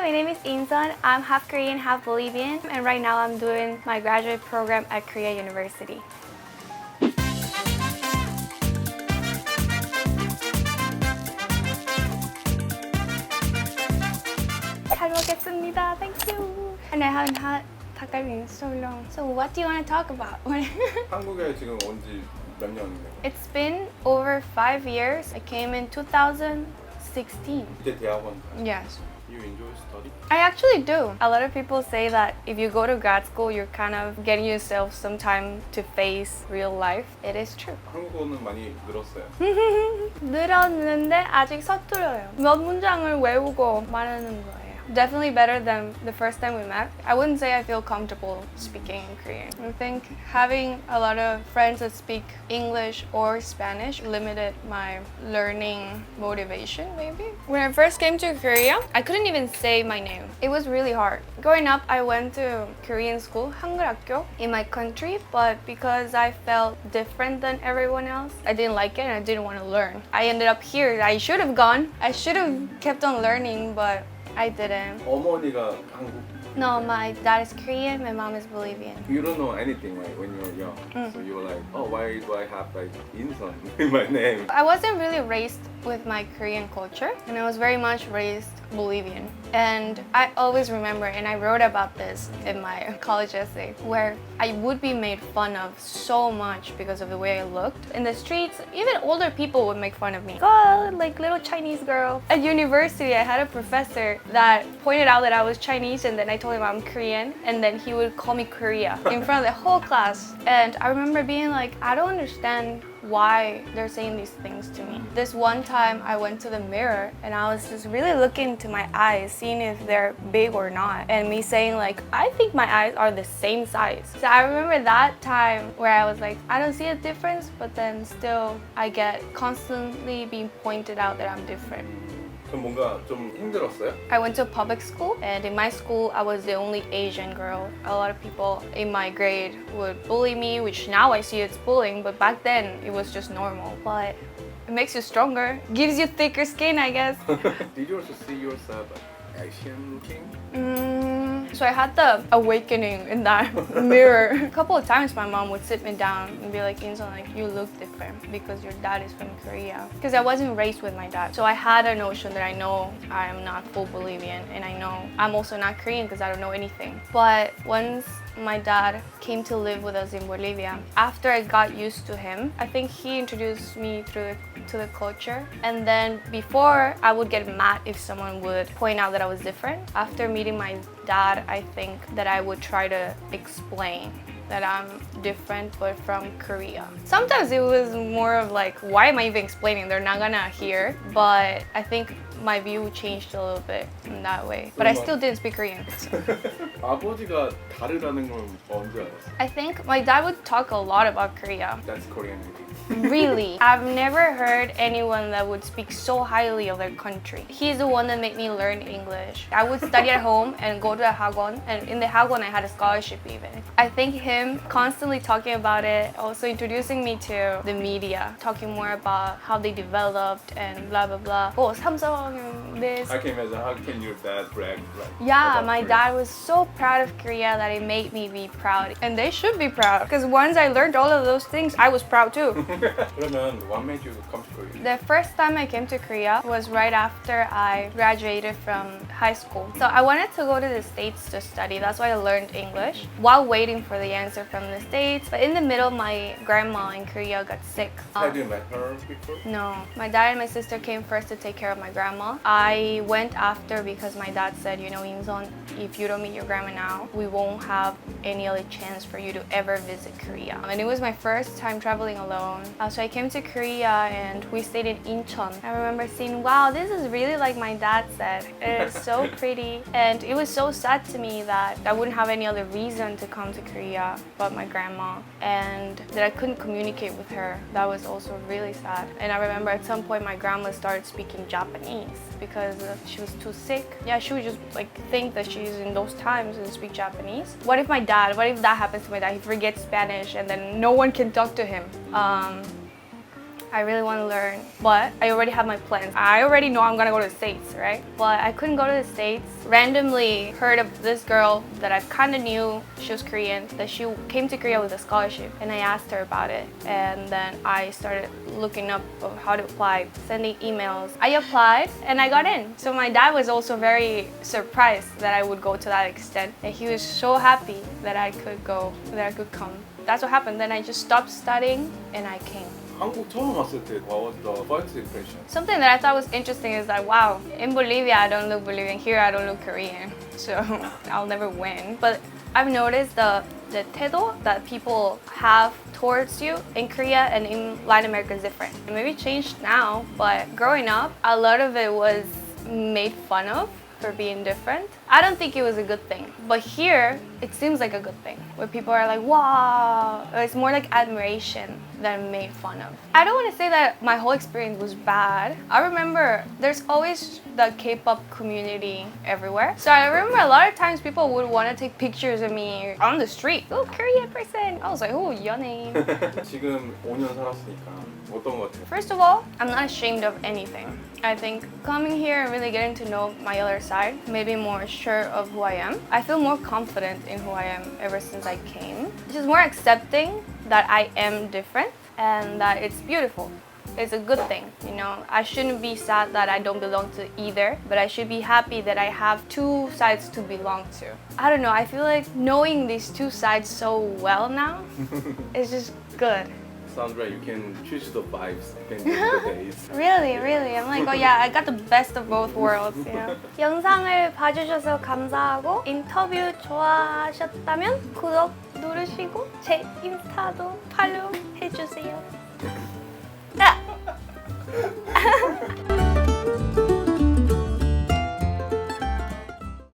my name is Inson. I'm half Korean, half Bolivian, and right now I'm doing my graduate program at Korea University. 잘 먹겠습니다. Thank you. And I haven't had 닭갈비 in so long. So what do you want to talk about? 한국에 지금 온 지 몇 년인가요? It's been over 5 years. I came in 2016. 그때 대학원 가셨어요? Yes. You enjoy study? I actually do. A lot of people say that if you go to grad school, you're kind of getting yourself some time to face real life. It is true. 한국어는 많이 늘었어요. 늘었는데 아직 서툴어요. 몇 문장을 외우고 말하는 거예요. Definitely better than the first time we met. I wouldn't say I feel comfortable speaking in Korean. I think having a lot of friends that speak English or Spanish limited my learning motivation, maybe. When I first came to Korea, I couldn't even say my name. It was really hard. Growing up, I went to Korean school, 한글학교, in my country, but because I felt different than everyone else, I didn't like it and I didn't want to learn. I ended up here. I should have gone. I should have kept on learning, but I didn't. 어머니가 한국? No, my dad is Korean, my mom is Bolivian. You don't know anything like when you were young. So you were like, oh, why do I have like Inson in my name? I wasn't really raised with my Korean culture, and I was very much raised Bolivian. And I always remember, and I wrote about this in my college essay, where I would be made fun of so much because of the way I looked. In the streets, even older people would make fun of me. Oh, like little Chinese girl. At university, I had a professor that pointed out that I was Chinese, and then I told him I'm Korean, and then he would call me Korea in front of the whole class. And I remember being like, I don't understand why they're saying these things to me. This one time I went to the mirror and I was just really looking into my eyes, seeing if they're big or not, and me saying like, I think my eyes are the same size. So I remember that time where I was like, I don't see a difference, but then still I get constantly being pointed out that I'm different. 그럼 뭔가 좀 힘들었어요? I went to a public school, and in my school I was the only Asian girl. A lot of people in my grade would bully me, which now I see it's bullying, but back then it was just normal. But it makes you stronger, gives you thicker skin, I guess. Did you also see yourself Asian looking? So I had the awakening in that mirror. A couple of times my mom would sit me down and be like, Inson, like, you look different because your dad is from Korea. Because I wasn't raised with my dad. So I had a notion that I know I am not full Bolivian, and I know I'm also not Korean because I don't know anything. But once my dad came to live with us in Bolivia, after I got used to him, I think he introduced me to the culture. And then before, I would get mad if someone would point out that I was different. After meeting my dad, I think that I would try to explain that I'm different but from Korea. Sometimes it was more of like, why am I even explaining? They're not gonna hear. But I think my view changed a little bit in that way. But I still didn't speak Korean. So. 아버지가 다르다는 건 언제 알았어요? I think my dad would talk a lot about Korea. That's Korean maybe. Really. I've never heard anyone that would speak so highly of their country. He's the one that made me learn English. I would study at home and go to a 학원, and in the 학원 I had a scholarship even. I think him constantly talking about it, also introducing me to the media, talking more about how they developed and blah blah blah. Oh, Samsung and this. I can imagine, how can your dad brag? Yeah, my dad was so proud of Korea that it made me be proud. And they should be proud, because once I learned all of those things, I was proud too. 그러면 what made you come to Korea? The first time I came to Korea was right after I graduated from high school. So I wanted to go to the States to study. That's why I learned English while waiting for the answer from the States. But in the middle, my grandma in Korea got sick. Have you met her before? No. My dad and my sister came first to take care of my grandma. I went after because my dad said, you know, Inson, if you don't meet your grandma now, we won't have any other chance for you to ever visit Korea. And it was my first time traveling alone. So I came to Korea and we stayed in Incheon. I remember seeing, wow, this is really like my dad said. It's so pretty. And it was so sad to me that I wouldn't have any other reason to come to Korea but my grandma, and that I couldn't communicate with her. That was also really sad. And I remember at some point my grandma started speaking Japanese because she was too sick. Yeah, she would just like think that she's in those times and speak Japanese. What if that happens to my dad? He forgets Spanish and then no one can talk to him. I really want to learn, but I already have my plans. I already know I'm gonna go to the States, right? But I couldn't go to the States. Randomly heard of this girl that I kind of knew. She was Korean, that she came to Korea with a scholarship, and I asked her about it. And then I started looking up of how to apply, sending emails. I applied and I got in. So my dad was also very surprised that I would go to that extent, and he was so happy that I could go, that I could come. That's what happened. Then I just stopped studying and I came. 한국 처음 왔을 때 what was the first impression? Something that I thought was interesting is that, wow, in Bolivia I don't look Bolivian, here I don't look Korean, so I'll never win. But I've noticed the 태도 that people have towards you in Korea and in Latin America is different. It maybe changed now, but growing up, a lot of it was made fun of for being different. I don't think it was a good thing, but here it seems like a good thing, where people are like, wow, it's more like admiration than made fun of. I don't want to say that my whole experience was bad. I remember there's always the K-pop community everywhere, so I remember a lot of times people would want to take pictures of me on the street. Oh, Korean person. I was like, oh, 연예인. 지금 5년 살았으니까 어떤 것 같아요? First of all, I'm not ashamed of anything. I think coming here and really getting to know my other side made me more sure of who I am. I feel more confident in who I am ever since I came. Just more accepting that I am different and that it's beautiful. It's a good thing, you know. I shouldn't be sad that I don't belong to either, but I should be happy that I have two sides to belong to. I don't know, I feel like knowing these two sides so well now is just good. Sounds right. You can choose the vibes depending on the days. Really, really. I'm like, oh yeah, I got the best of both worlds, you know. 영상을 봐주셔서 감사하고 인터뷰 좋아하셨다면 구독 누르시고 제 인스타도 팔로우 해주세요.